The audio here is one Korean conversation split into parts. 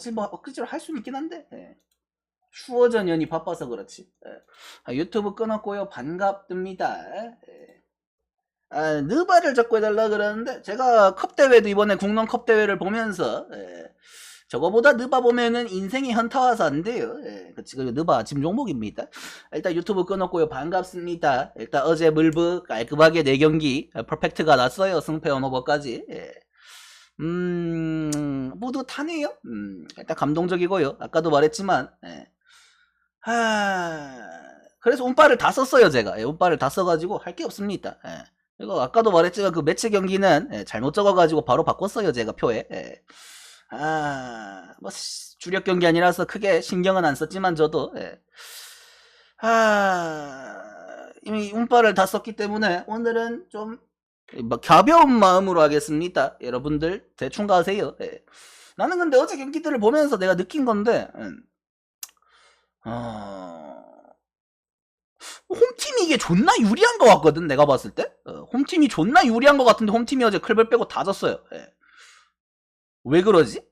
사실 뭐 억지로 할 수는 있긴 한데 추워져 년이 바빠서 그렇지. 유튜브 끊었고요. 반갑습니다. 느바를 잡고 해달라 그러는데 제가 컵대회도 이번에 국론 컵대회를 보면서 저거보다 느바 보면은 인생이 현타와서 안 돼요. 그치, 느바 지금 종목입니다. 일단 유튜브 끊었고요. 반갑습니다. 일단 어제 물브 깔끔하게 4경기 퍼펙트가 났어요. 승패 언오버까지. 뿌듯하네요. 일단 감동적이고요. 아까도 말했지만 그래서 운빨을 다 썼어요. 제가 운빨을 다 써가지고 할 게 없습니다. 이거 아까도 말했지만 그 매치 경기는 잘못 적어가지고 바로 바꿨어요. 제가 표에. 뭐 주력 경기 아니라서 크게 신경은 안 썼지만 저도 이미 운빨을 다 썼기 때문에 오늘은 좀 가벼운 마음으로 하겠습니다. 여러분들 대충 가세요. 나는 근데 어제 경기들을 보면서 내가 느낀 건데 홈팀이 이게 존나 유리한 것 같거든. 내가 봤을 때 홈팀이 존나 유리한 것 같은데 홈팀이 어제 클벌 빼고 다 졌어요. 왜 그러지?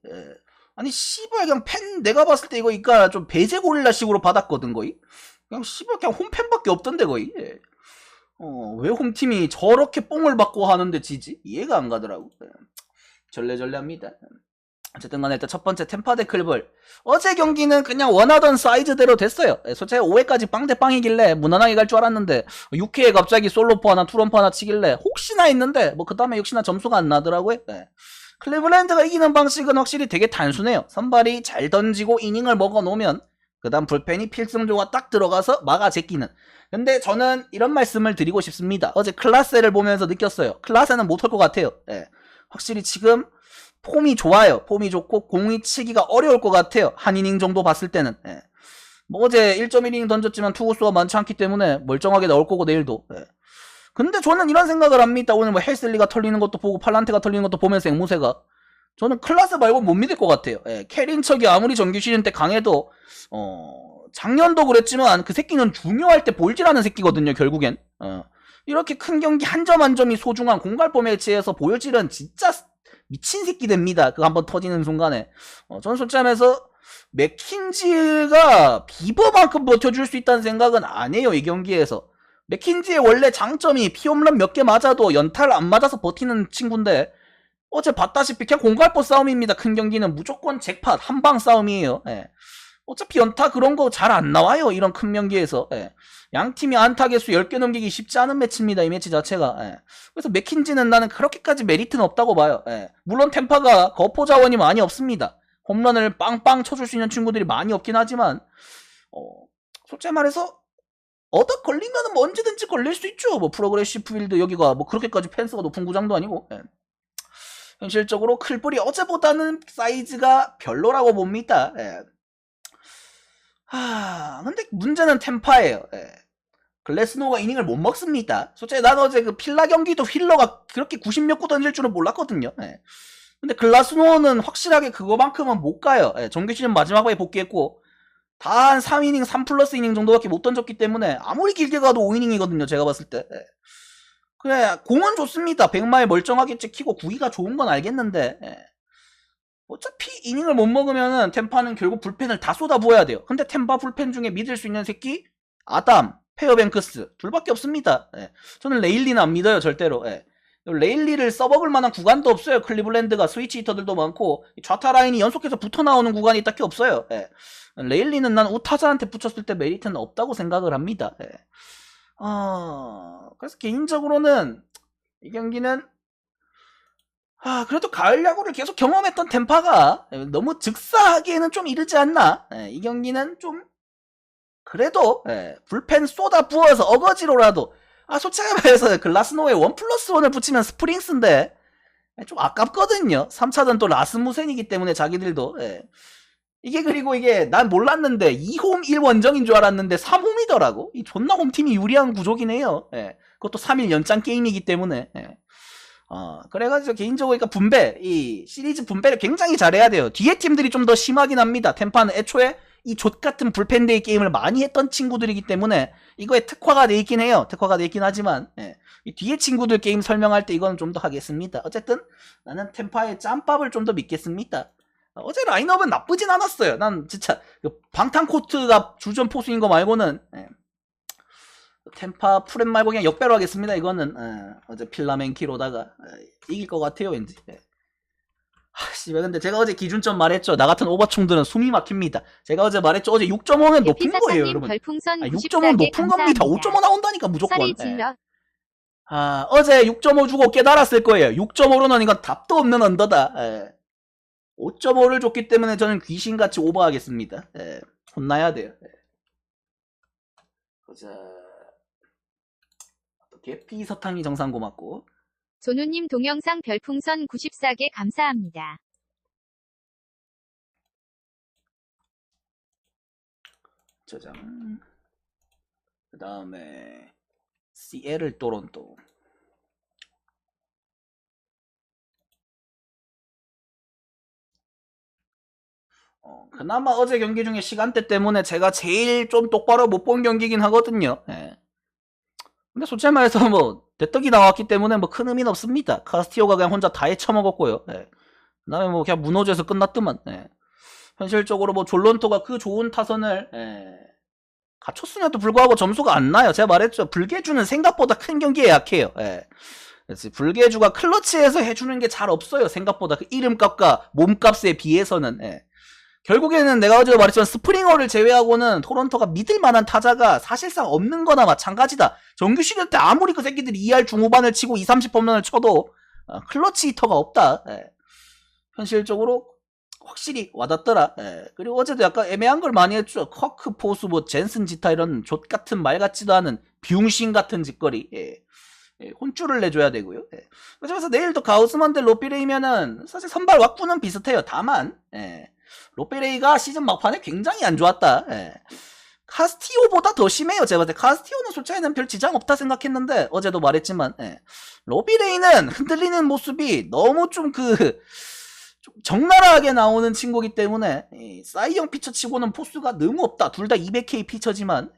아니 씨발 그냥 팬 내가 봤을 때 이거 좀 배제 고릴라식으로 받았거든. 거의 그냥 씨발 그냥 홈팬밖에 없던데 거의. 왜 홈팀이 저렇게 뽕을 받고 하는데 지지? 이해가 안 가더라고. 절레절레합니다. 어쨌든 간에 일단 첫 번째 템파 대 클벌. 어제 경기는 그냥 원하던 사이즈대로 됐어요. 솔직히 5회까지 빵대빵이길래 무난하게 갈 줄 알았는데 6회에 갑자기 솔로포 하나 투런포 하나 치길래 혹시나 했는데 뭐 그 다음에 역시나 점수가 안 나더라고요. 클리블랜드가 이기는 방식은 확실히 되게 단순해요. 선발이 잘 던지고 이닝을 먹어놓으면 그 다음 불펜이 필승조가 딱 들어가서 막아 제끼는. 근데 저는 이런 말씀을 드리고 싶습니다. 어제 클라세를 보면서 느꼈어요. 클라세는 못할 것 같아요. 확실히 지금 폼이 좋아요. 폼이 좋고 공이 치기가 어려울 것 같아요. 한 이닝 정도 봤을 때는. 뭐 어제 1.1이닝 던졌지만 투구수가 많지 않기 때문에 멀쩡하게 나올 거고 내일도. 근데 저는 이런 생각을 합니다. 오늘 뭐 헬슬리가 털리는 것도 보고 팔란테가 털리는 것도 보면서 앵무새가 저는 클라스 말고 못 믿을 것 같아요. 캐린척이 아무리 정규 시즌 때 강해도 작년도 그랬지만 그 새끼는 중요할 때 볼질하는 새끼거든요. 결국엔 이렇게 큰 경기 한 점 한 점이 소중한 공갈포 매치에서 보여질은 진짜 미친 새끼 됩니다. 그거 한번 터지는 순간에 저는 솔직히 하면서 맥킨지가 비버만큼 버텨줄 수 있다는 생각은 안 해요. 이 경기에서. 맥킨지의 원래 장점이 피홈런 몇 개 맞아도 연타를 안 맞아서 버티는 친구인데 어제 봤다시피 그냥 공갈포 싸움입니다. 큰 경기는 무조건 잭팟 한방 싸움이에요. 어차피 연타 그런 거 잘 안 나와요. 이런 큰 경기에서. 양팀이 안타 개수 10개 넘기기 쉽지 않은 매치입니다. 이 매치 자체가. 그래서 맥킨지는 나는 그렇게까지 메리트는 없다고 봐요. 물론 템파가 거포 자원이 많이 없습니다. 홈런을 빵빵 쳐줄 수 있는 친구들이 많이 없긴 하지만 솔직히 말해서 얻어 걸리면은 뭐 언제든지 걸릴 수 있죠. 뭐 프로그레시브 필드 여기가 뭐 그렇게까지 펜스가 높은 구장도 아니고. 현실적으로 클볼이 어제보다는 사이즈가 별로라고 봅니다. 근데 문제는 템파예요. 글래스노가 이닝을 못 먹습니다. 솔직히 난 어제 그 필라 경기도 힐러가 그렇게 90몇 구 던질 줄은 몰랐거든요. 근데 글라스노는 확실하게 그거만큼은 못 가요. 정규 시즌 마지막에 복귀했고 다 한 3이닝 3플러스 이닝 정도밖에 못 던졌기 때문에 아무리 길게 가도 5이닝이거든요. 제가 봤을 때. 그래 공은 좋습니다. 100마일 멀쩡하게 찍히고 구위가 좋은 건 알겠는데 어차피 이닝을 못 먹으면은 템파는 결국 불펜을 다 쏟아부어야 돼요. 근데 템파 불펜 중에 믿을 수 있는 새끼 아담, 페어뱅크스 둘밖에 없습니다. 저는 레일리는 안 믿어요. 절대로. 레일리를 써먹을 만한 구간도 없어요. 클리블랜드가 스위치 히터들도 많고 좌타 라인이 연속해서 붙어 나오는 구간이 딱히 없어요. 레일리는 난 우타자한테 붙였을 때 메리트는 없다고 생각을 합니다. 그래서 개인적으로는 이 경기는 그래도 가을 야구를 계속 경험했던 템파가 너무 즉사하기에는 좀 이르지 않나. 이 경기는 좀 그래도 불펜 쏟아 부어서 어거지로라도 솔직히 말해서 글라스노에 1+1을 붙이면 스프링스인데 좀 아깝거든요. 3차전 또 라스무센이기 때문에 자기들도 이게 그리고 이게 난 몰랐는데 2홈 1원정인 줄 알았는데 3홈이더라고. 이 존나 홈팀이 유리한 구조긴 해요. 그것도 3일 연장 게임이기 때문에 그래가지고 개인적으로 그러니까 분배 이 시리즈 분배를 굉장히 잘해야 돼요. 뒤에 팀들이 좀 더 심하긴 합니다. 템파는 애초에 이 족같은 불펜데이 게임을 많이 했던 친구들이기 때문에 이거에 특화가 돼 있긴 해요. 특화가 돼 있긴 하지만 이 뒤에 친구들 게임 설명할 때 이거는 좀 더 하겠습니다. 어쨌든 나는 템파의 짬밥을 좀 더 믿겠습니다. 어제 라인업은 나쁘진 않았어요. 난 진짜 그 방탄코트가 주전 포수인 거 말고는 템파 프렘 말고 그냥 역배로 하겠습니다. 이거는 어제 필라멘키로다가 이길 것 같아요 왠지. 씨발 근데 제가 어제 기준점 말했죠. 나 같은 오버충들은 숨이 막힙니다. 제가 어제 말했죠. 어제 6.5면 높은 거예요 여러분. 6.5는 높은 겁니다. 5.5 나온다니까 무조건. 어제 6.5 주고 깨달았을 거예요. 6.5로는 이건 답도 없는 언더다. 5.5를 줬기 때문에 저는 귀신같이 오버하겠습니다. 혼나야 돼요. 보자. 개피 서탕이 정상 고맙고. 조누님 동영상 별풍선 94개 감사합니다. 저장. 그 다음에 시애틀 토론토. 그나마 어제 경기 중에 시간대 때문에 제가 제일 좀 똑바로 못 본 경기긴 하거든요. 근데 솔직히 말해서 뭐 대떡이 나왔기 때문에 뭐 큰 의미는 없습니다. 카스티오가 그냥 혼자 다 헤쳐먹었고요. 그 다음에 뭐 그냥 무너져서 끝났더만. 현실적으로 뭐 졸론토가 그 좋은 타선을 갖췄음에도 불구하고 점수가 안 나요. 제가 말했죠. 불개주는 생각보다 큰 경기에 약해요. 그래서 불개주가 클러치에서 해주는 게 잘 없어요. 생각보다 그 이름값과 몸값에 비해서는. 결국에는 내가 어제 말했지만 스프링어를 제외하고는 토론토가 믿을 만한 타자가 사실상 없는 거나 마찬가지다. 정규 시즌 때 아무리 그 새끼들이 2할 중후반을 치고 2, 30홈런을 쳐도 클러치 히터가 없다. 현실적으로 확실히 와닿더라. 그리고 어제도 약간 애매한 걸 많이 했죠. 커크, 포수, 뭐 젠슨 지타 이런 족같은 말 같지도 않은 비웅신 같은 짓거리. 혼쭐을 내줘야 되고요. 그래서 내일도 가우스만 대 로피레이면은 사실 선발 왁구는 비슷해요. 다만 로페레이가 시즌 막판에 굉장히 안 좋았다. 카스티오보다 더 심해요. 제가 봤을 때 카스티오는 솔직히는 별 지장 없다 생각했는데 어제도 말했지만 로피레이는 흔들리는 모습이 너무 좀 적나라하게 나오는 친구기 때문에 사이형 피처 치고는 포수가 너무 없다. 둘 다 200K 피처지만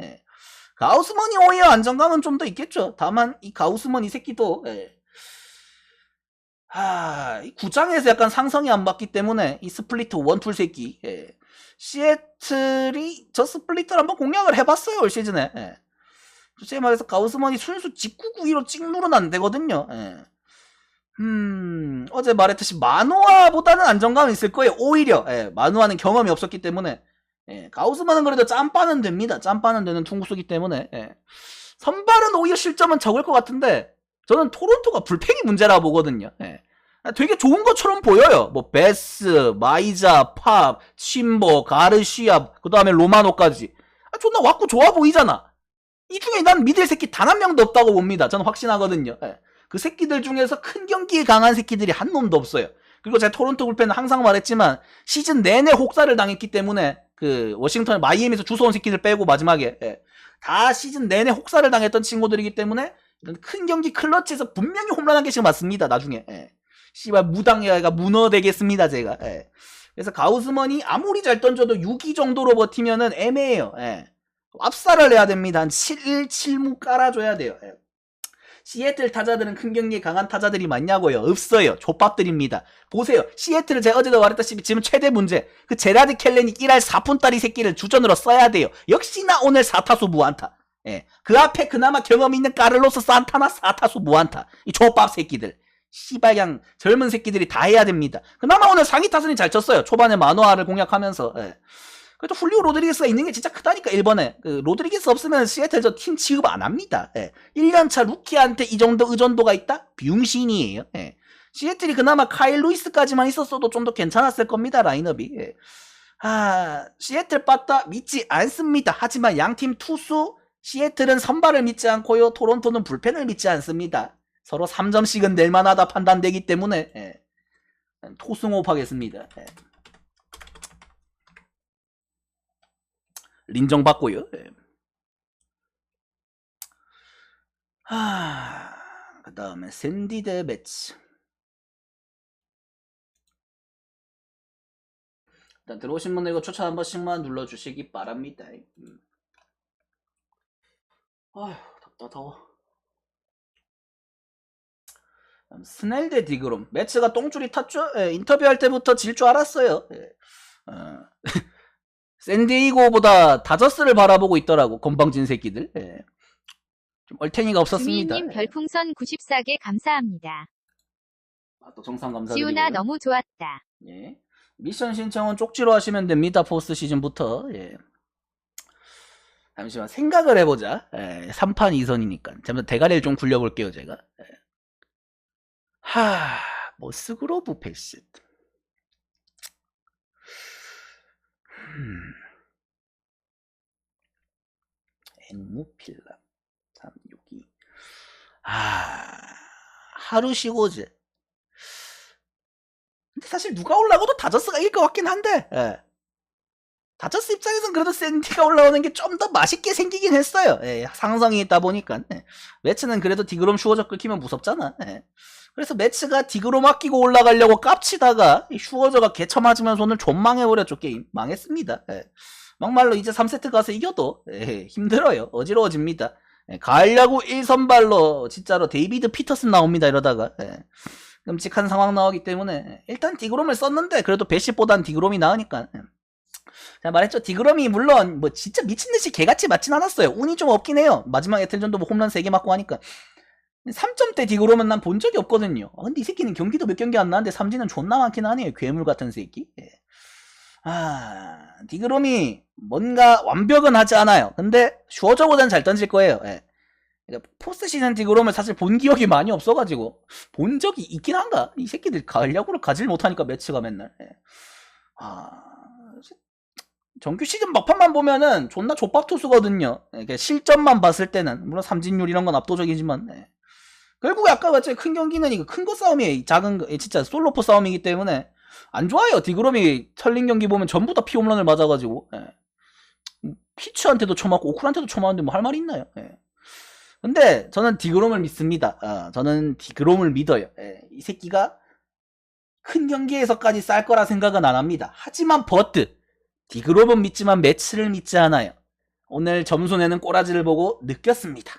가우스먼이 오히려 안정감은 좀 더 있겠죠. 다만 이 가우스먼 이 새끼도 이 구장에서 약간 상성이 안 맞기 때문에 이 스플리트 원툴 새끼 시애틀이 저 스플리트를 한번 공략을 해봤어요 올 시즌에. 솔직히 말해서 가우스먼이 순수 직구 구위로 찍누르는 안 되거든요. 어제 말했듯이 마누아보다는 안정감이 있을 거예요. 오히려 마누아는 경험이 없었기 때문에 가우스먼은 그래도 짬빠는 됩니다. 짬빠는 되는 투구수기 때문에 선발은 오히려 실점은 적을 것 같은데 저는 토론토가 불펜이 문제라 보거든요. 되게 좋은 것처럼 보여요. 뭐 베스, 마이자, 팝, 침버, 가르시아, 그 다음에 로마노까지 존나 왔고 좋아 보이잖아. 이 중에 난 믿을 새끼 단 한 명도 없다고 봅니다. 저는 확신하거든요. 그 새끼들 중에서 큰 경기에 강한 새끼들이 한 놈도 없어요. 그리고 제가 토론토 불펜은 항상 말했지만 시즌 내내 혹사를 당했기 때문에 그 워싱턴 마이애미에서 주워온 새끼들 빼고 마지막에 다 시즌 내내 혹사를 당했던 친구들이기 때문에 큰 경기 클러치에서 분명히 홈런 한 개씩 맞습니다. 나중에 씨발 무당야가 문어되겠습니다 제가. 그래서 가우스먼이 아무리 잘 던져도 6위 정도로 버티면은 애매해요. 압살을 해야 됩니다. 한 7일 7무 깔아줘야 돼요. 시애틀 타자들은 큰 경기에 강한 타자들이 많냐고요? 없어요. 족밥들입니다. 보세요. 시애틀은 제가 어제도 말했다시피 지금 최대 문제 그 제라드 켈렌이 1할 4푼짜리 새끼를 주전으로 써야 돼요. 역시나 오늘 4타수 무안타. 그 앞에 그나마 경험 있는 카를로스 산타나 4타수 무안타. 이 족밥 새끼들. 씨발 그냥 젊은 새끼들이 다 해야 됩니다. 그나마 오늘 상위 타선이 잘 쳤어요. 초반에 마누아를 공략하면서. 그래도 훌리오 로드리게스가 있는 게 진짜 크다니까 1번에. 로드리게스 없으면 시애틀 저 팀 취급 안 합니다. 1년차 루키한테 이 정도 의존도가 있다? 비용신이에요. 시애틀이 그나마 카일 루이스까지만 있었어도 좀 더 괜찮았을 겁니다. 라인업이. 시애틀 빠따 믿지 않습니다. 하지만 양팀 투수 시애틀은 선발을 믿지 않고요. 토론토는 불펜을 믿지 않습니다. 서로 3점씩은 낼만하다 판단되기 때문에 토승호흡 하겠습니다. 인정받고요. 그 다음에 샌디 대 매치. 일단 들어오신 분들 이거 추천 한 번씩만 눌러주시기 바랍니다. 아휴 답답하고. 스넬 대 디그롬. 매치가 똥줄이 탔죠? 예, 인터뷰할 때부터 질 줄 알았어요. 예. 샌디에이고보다 다저스를 바라보고 있더라고, 건방진 새끼들. 예. 좀 얼탱이가 없었습니다. 주미님 별풍선 94개 감사합니다. 또 정상 감사드리고요. 지훈아 너무 좋았다. 예. 미션 신청은 쪽지로 하시면 됩니다. 포스트 시즌부터. 예. 잠시만 생각을 해보자. 예. 3판 2선이니까. 잠깐 대가리를 좀 굴려볼게요, 제가. 예. 모스그로브 패시. 앵무필라 362. 하루 쉬고지. 근데 사실 누가 올라가도 다저스가 이길 것 같긴 한데, 예. 다저스 입장에서는 그래도 샌디가 올라오는 게 좀 더 맛있게 생기긴 했어요. 예, 상성이 있다 보니까. 예. 매치는 그래도 디그롬 슈어저 끊기면 무섭잖아. 예. 그래서 매치가 디그롬 아끼고 올라가려고 깝치다가 슈어저가 개처맞으면서 오늘 좀 망해버렸죠. 게임 망했습니다. 예. 막말로 이제 3세트 가서 이겨도 힘들어요. 어지러워집니다. 예, 가을 야구 1선발로 진짜로 데이비드 피터슨 나옵니다. 이러다가 끔찍한 상황 나오기 때문에 일단 디그롬을 썼는데 그래도 배시보단 디그롬이 나으니까. 제가 말했죠. 디그롬이 물론 뭐 진짜 미친듯이 개같이 맞진 않았어요. 운이 좀 없긴 해요. 마지막 에틀전도 뭐 홈런 3개 맞고 하니까. 3점대 디그롬은 난 본 적이 없거든요. 근데 이 새끼는 경기도 몇 경기 안 나는데 삼진은 존나 많긴 하네요. 괴물 같은 새끼. 디그롬이 뭔가 완벽은 하지 않아요. 근데 슈어저보단 잘 던질 거예요. 예. 그러니까 포스트 시즌 디그롬을 사실 본 기억이 많이 없어가지고 본 적이 있긴 한가? 이 새끼들 가을 야구를 가질 못하니까 매치가 맨날. 예. 정규 시즌 막판만 보면은 존나 족밥 투수거든요. 예. 실점만 봤을 때는 물론 삼진율 이런 건 압도적이지만. 예. 결국에 아까 봤죠. 큰 경기는 이거 큰 거 싸움이에요. 작은 거 진짜 솔로포 싸움이기 때문에 안 좋아요. 디그롬이 털린 경기 보면 전부 다 피홈런을 맞아가지고. 피츠한테도 쳐맞고 오쿨한테도 쳐맞는데 뭐 할 말이 있나요? 근데 저는 디그롬을 믿습니다. 저는 디그롬을 믿어요. 이 새끼가 큰 경기에서까지 쌀 거라 생각은 안 합니다. 하지만 디그롬은 믿지만 매치를 믿지 않아요. 오늘 점수 내는 꼬라지를 보고 느꼈습니다.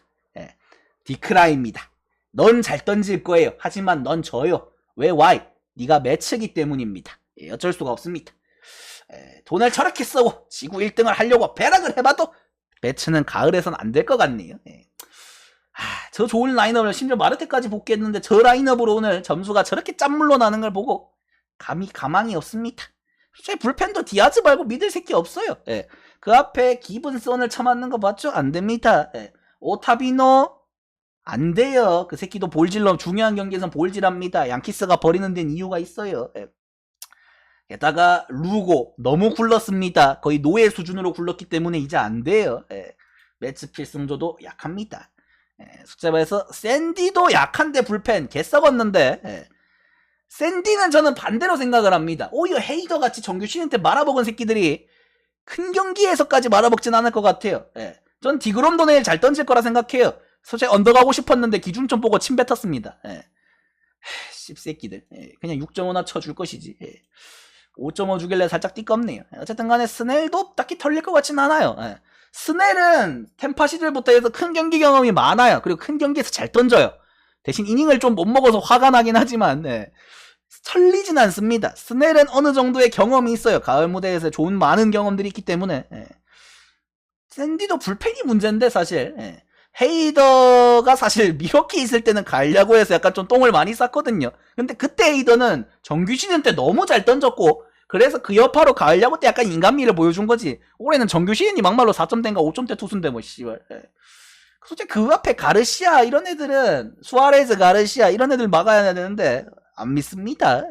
디크라입니다. 넌 잘 던질 거예요. 하지만 넌 져요. 왜 why? 네가 매치기 때문입니다. 어쩔 수가 없습니다. 돈을 저렇게 쓰고 지구 1등을 하려고 배락을 해봐도 매치는 가을에선 안 될 것 같네요. 저 좋은 라인업을 심지어 마르테까지 복귀했는데 저 라인업으로 오늘 점수가 저렇게 짠물로 나는 걸 보고 가망이 없습니다. 솔직히 불펜도 디아즈 말고 믿을 새끼 없어요. 그 앞에 기븐슨을 쳐맞는 거 봤죠? 안 됩니다. 오타비노 안 돼요. 그 새끼도 볼질러 중요한 경기에선 볼질합니다. 양키스가 버리는 데는 이유가 있어요. 게다가 루고 너무 굴렀습니다. 거의 노예 수준으로 굴렀기 때문에 이제 안 돼요. 매치 필승조도 약합니다. 숙제 말해서 샌디도 약한데 불펜 개 썩었는데 샌디는 저는 반대로 생각을 합니다. 오히려 헤이더 같이 정규 시즌 때 말아먹은 새끼들이 큰 경기에서까지 말아먹진 않을 것 같아요. 전 디그롬도 내일 잘 던질 거라 생각해요. 솔직히 언더가고 싶었는데 기준점 보고 침 뱉었습니다. 씹새끼들. 그냥 6.5나 쳐줄 것이지. 5.5 주길래 살짝 띠껍네요. 어쨌든 간에 스넬도 딱히 털릴 것 같진 않아요. 스넬은 템파 시절부터 해서 큰 경기 경험이 많아요. 그리고 큰 경기에서 잘 던져요. 대신 이닝을 좀 못 먹어서 화가 나긴 하지만 털리진 않습니다. 스넬은 어느 정도의 경험이 있어요. 가을 무대에서 좋은 많은 경험들이 있기 때문에. 샌디도 불펜이 문제인데 사실 헤이더가 사실 미러키 있을 때는 가을 야구에서 약간 좀 똥을 많이 쌌거든요. 근데 그때 헤이더는 정규 시즌 때 너무 잘 던졌고 그래서 그 여파로 가을 야구 때 약간 인간미를 보여준 거지. 올해는 정규 시즌이 막말로 4점대인가 5점대 투수인데 뭐 씨발. 솔직히 그 앞에 가르시아 이런 애들은 수아레즈 가르시아 이런 애들 막아야 되는데 안 믿습니다.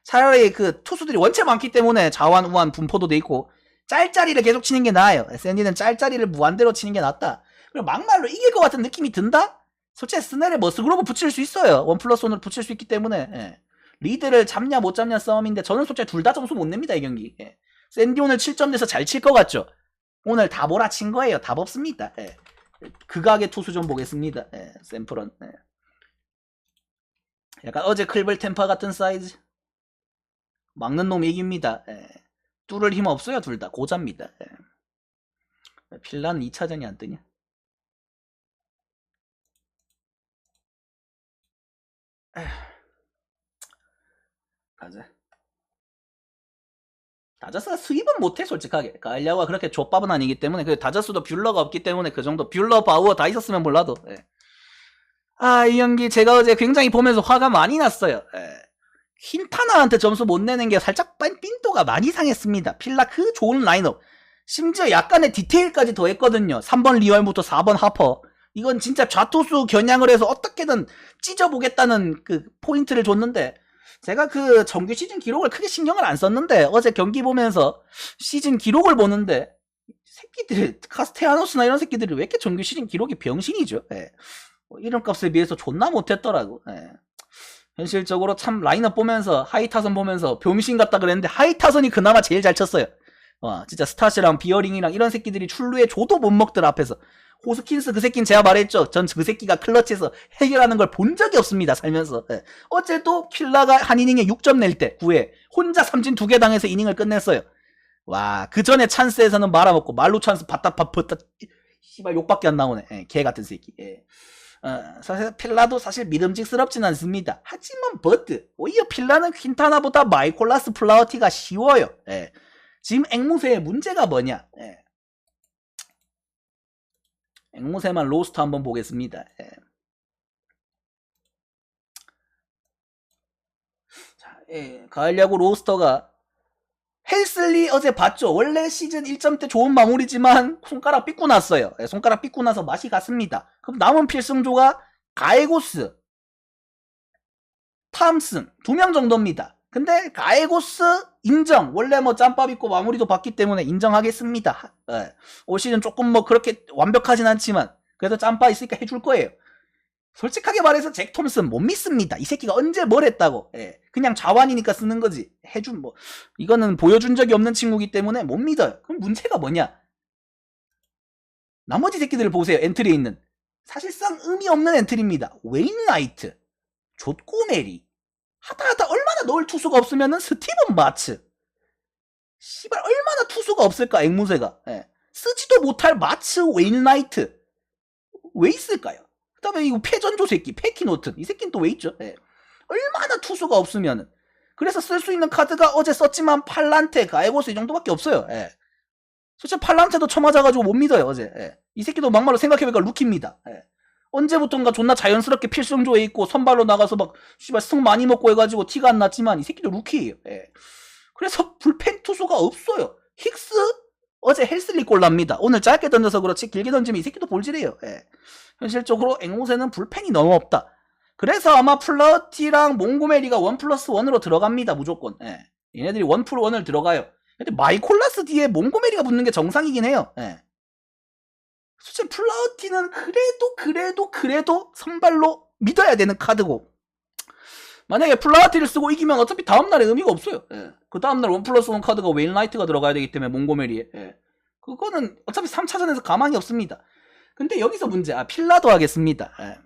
차라리 그 투수들이 원체 많기 때문에 자완 우완 분포도 돼 있고 짤짜리를 계속 치는 게 나아요. 샌디는 짤짜리를 무한대로 치는 게 낫다. 그리고 막말로 이길 것 같은 느낌이 든다? 솔직히 스넬에 머스그로브 붙일 수 있어요. 1+1으로 붙일 수 있기 때문에 리드를 잡냐 못 잡냐 싸움인데 저는 솔직히 둘 다 점수 못 냅니다. 이 경기. 샌디 오늘 7점 돼서 잘 칠 것 같죠? 오늘 다 몰아친 거예요. 답 없습니다. 극악의 투수 좀 보겠습니다. 샘플은. 약간 어제 클벨 템파 같은 사이즈. 막는 놈 이깁니다. 뚫을 힘 없어요. 둘 다 고자입니다. 필라는 2차전이 안 뜨냐? 다저스가 수입은 못해 솔직하게. 가을야구가 그렇게 족밥은 아니기 때문에. 그 다저스도 뷰러가 없기 때문에 그 정도. 뷰러 바우어 다 있었으면 몰라도. 예. 이 경기 제가 어제 굉장히 보면서 화가 많이 났어요. 예. 퀸타나한테 점수 못 내는 게 살짝 삔또가 많이 상했습니다. 필라 그 좋은 라인업. 심지어 약간의 디테일까지 더했거든요. 3번 리얼부터 4번 하퍼. 이건 진짜 좌투수 겨냥을 해서 어떻게든 찢어보겠다는 그 포인트를 줬는데, 제가 그 정규 시즌 기록을 크게 신경을 안 썼는데 어제 경기 보면서 시즌 기록을 보는데 새끼들이 카스테아노스나 이런 새끼들이 왜 이렇게 정규 시즌 기록이 병신이죠. 예. 이름값에 비해서 존나 못했더라고. 예. 현실적으로 참 라인업 보면서 하이타선 보면서 병신 같다 그랬는데 하이타선이 그나마 제일 잘 쳤어요. 진짜 스타시랑 비어링이랑 이런 새끼들이 출루에 줘도 못 먹더라 앞에서. 호스킨스 그 새끼는 제가 말했죠. 전 그 새끼가 클러치에서 해결하는 걸 본 적이 없습니다. 살면서. 예. 어제도 킬라가 한 이닝에 6점 낼 때 9회 혼자 삼진 2개 당해서 이닝을 끝냈어요. 와, 그 전에 찬스에서는 말아먹고 말로 찬스 바닥 씨발 욕밖에 안 나오네. 예, 개 같은 새끼. 예. 사실 필라도 사실 믿음직스럽진 않습니다. 하지만 버트 오히려 필라는 퀸타나보다 마이콜라스 플라워티가 쉬워요. 예. 지금 앵무새의 문제가 뭐냐? 예. 앵무새만 로스터 한번 보겠습니다. 예. 자, 예. 가을야구 로스터가 헬슬리 어제 봤죠? 원래 시즌 1점 때 좋은 마무리지만 손가락 삐꾸 났어요. 예, 손가락 삐꾸 나서 맛이 갔습니다. 그럼 남은 필승조가 가에고스, 탐슨 2명 정도입니다. 근데 가에고스 인정. 원래 뭐 짬밥 있고 마무리도 봤기 때문에 인정하겠습니다. 예. 올 시즌 조금 뭐 그렇게 완벽하진 않지만 그래도 짬밥 있으니까 해줄 거예요. 솔직하게 말해서 잭 톰슨 못 믿습니다. 이 새끼가 언제 뭘 했다고. 예. 그냥 자완이니까 쓰는 거지. 해준 뭐 이거는 보여준 적이 없는 친구기 때문에 못 믿어요. 그럼 문제가 뭐냐? 나머지 새끼들을 보세요. 엔트리에 있는 사실상 의미 없는 엔트리입니다. 웨인라이트, 좆고메리, 하다 얼마나 넣을 투수가 없으면은 스티븐 마츠. 씨발 얼마나 투수가 없을까 앵무새가. 예. 쓰지도 못할 마츠, 웨인라이트 왜 있을까요? 그 다음에 이거 패전조 새끼 패키노튼 이 새끼는 또 왜 있죠? 예. 얼마나 투수가 없으면은. 그래서 쓸 수 있는 카드가 어제 썼지만 팔란테, 가에고스 이 정도밖에 없어요. 예. 솔직히 팔란테도 쳐맞아가지고 못 믿어요 어제. 예. 이 새끼도 막말로 생각해보니까 루키입니다. 예. 언제부턴가 존나 자연스럽게 필승조에 있고 선발로 나가서 막 씨발 승 많이 먹고 해가지고 티가 안 났지만 이 새끼도 루키예요. 예. 그래서 불펜 투수가 없어요. 힉스 어제 헬슬리 골랍니다. 오늘 짧게 던져서 그렇지 길게 던지면 이 새끼도 볼질해요. 예. 현실적으로 앵무새는 불펜이 너무 없다. 그래서 아마 플라티랑 몽고메리가 1+1으로 들어갑니다. 무조건. 예. 얘네들이 1+1을 들어가요. 근데 마이콜라스 뒤에 몽고메리가 붙는 게 정상이긴 해요. 예. 솔직히 플라우티는 그래도 선발로 믿어야 되는 카드고, 만약에 플라우티를 쓰고 이기면 어차피 다음날에 의미가 없어요. 예. 그 다음날 1+1 카드가 웨인라이트가 들어가야 되기 때문에 몽고메리에. 예. 그거는 어차피 3차전에서 가망이 없습니다. 근데 여기서 문제. 필라도 하겠습니다. 예.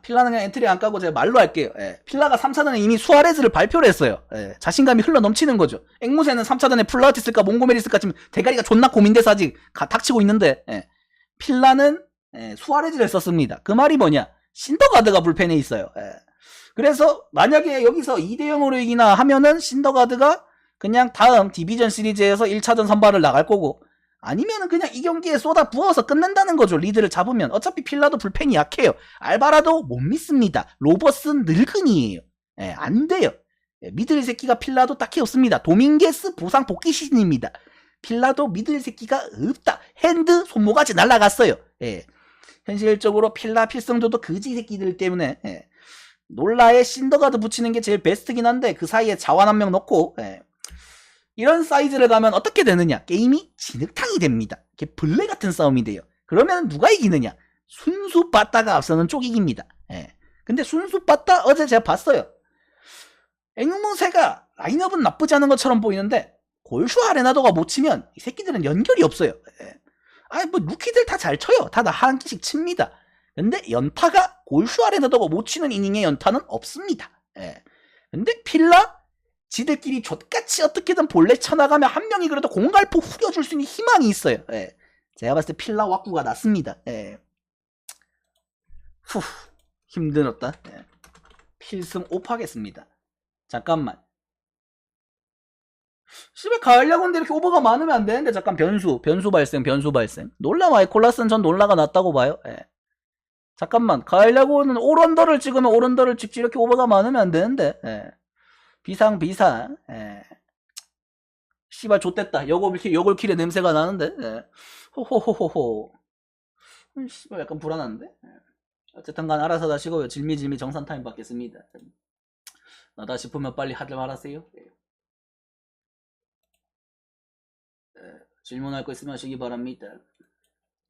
필라는 그냥 엔트리 안 까고 제가 말로 할게요. 예. 필라가 3차전에 이미 수아레즈를 발표를 했어요. 예. 자신감이 흘러 넘치는 거죠. 앵무새는 3차전에 플라우티 쓸까 몽고메리 쓸까 지금 대가리가 존나 고민돼서 아직 닥치고 있는데, 예. 필라는 수아레즈를 썼습니다. 그 말이 뭐냐? 신더가드가 불펜에 있어요. 예. 그래서 만약에 여기서 2대0으로 이기나 하면은 신더가드가 그냥 다음 디비전 시리즈에서 1차전 선발을 나갈 거고, 아니면은 그냥 이 경기에 쏟아 부어서 끝낸다는 거죠. 리드를 잡으면. 어차피 필라도 불펜이 약해요. 알바라도 못 믿습니다. 로버슨 늙은이에요. 예, 안 돼요. 예, 믿을 새끼가 필라도 딱히 없습니다. 도밍게스 보상 복귀 시즌입니다. 필라도 믿을 새끼가 없다. 핸드 손모가지 날라갔어요. 예. 현실적으로 필라 필승조도 그지 새끼들 때문에, 예. 놀라에 신더가드 붙이는 게 제일 베스트긴 한데 그 사이에 자완 한 명 넣고, 예. 이런 사이즈를 가면 어떻게 되느냐? 게임이 진흙탕이 됩니다. 이게 벌레 같은 싸움이 돼요. 그러면 누가 이기느냐? 순수 빠따가 앞서는 쪽이 이깁니다. 예. 근데 순수 빠따 어제 제가 봤어요. 앵무새가 라인업은 나쁘지 않은 것처럼 보이는데 골슈 아레나도가 못 치면 이 새끼들은 연결이 없어요. 예. 뭐 루키들 다 잘 쳐요. 다 한 끼씩 칩니다. 근데 연타가 골슈 아레나도가 못 치는 이닝의 연타는 없습니다. 예. 근데 필라 지들끼리 족같이 어떻게든 볼넷 쳐나가면 한 명이 그래도 공갈포 후려줄 수 있는 희망이 있어요. 예. 제가 봤을 때 필라 왁구가 났습니다. 예. 힘들었다. 예. 필승 5 하겠습니다. 잠깐만. 씨발 가을 야구인데 이렇게 오버가 많으면 안 되는데 잠깐 변수 발생. 놀라 마이콜라스는 전 놀라가 났다고 봐요. 예. 잠깐만 가을 야구는 오런더를 찍으면 오런더를 찍지 이렇게 오버가 많으면 안 되는데. 예. 비상. 예. 씨발 좆됐다. 여골킬의 냄새가 나는데. 예. 호호호호호. 씨발 약간 불안한데. 예. 어쨌든 간 알아서 다시고요. 질미질미 정산 타임 받겠습니다. 나다 싶으면 빨리 하지 말하세요. 예. 질문할 거 있으면 하시기 바랍니다.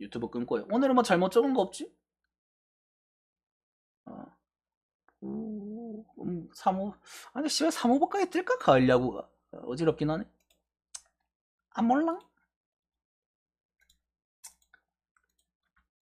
유튜브 끊고요. 오늘은 뭐 잘못 적은 거 없지? 3호. 아니, 씨발 3호밖에 뜰까? 가을 야구가. 어지럽긴 하네. 아, 몰랑?